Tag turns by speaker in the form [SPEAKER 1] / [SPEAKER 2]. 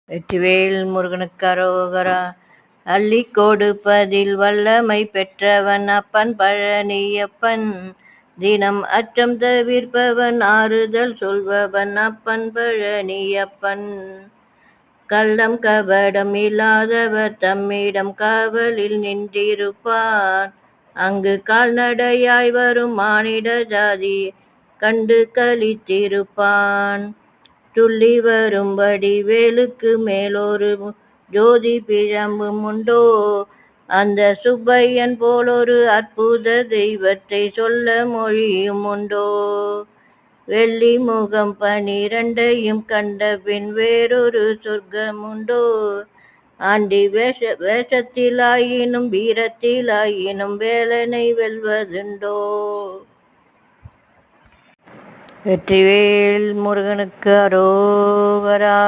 [SPEAKER 1] வெற்றிவேல் முருகனுக்கு அரோகரா. அள்ளி கொடுப்பதில் வல்லமை பெற்றவன் அப்பன் பழனியப்பன். தினம் அச்சம் தவிர்ப்பவன் ஆறுதல் சொல்பவன் அப்பன் பழனியப்பன். கள்ளம் கபடம் இல்லாதவர் தம்மிடம் காவலில் நின்றிருப்பார். அங்கு கால்நடையாய் வரும் மானிட ஜாதி கண்டு களித்திருப்பான். துள்ளி வரும்படி வேலுக்கு மேலொரு ஜோதி பிழம்பும் உண்டோ? அந்த சுப்பையன் போலொரு அற்புத தெய்வத்தை சொல்ல மொழியும் உண்டோ? வெள்ளி முகம் 12 கண்ட பின் வேறொரு சொர்க்கம் உண்டோ? ஆண்டி வேஷத்திலாயினும் வீரத்திலாயினும் வேலனை வெல்வதுண்டோ? வெற்றிவேல் முருகனுக்கு அரோகரா.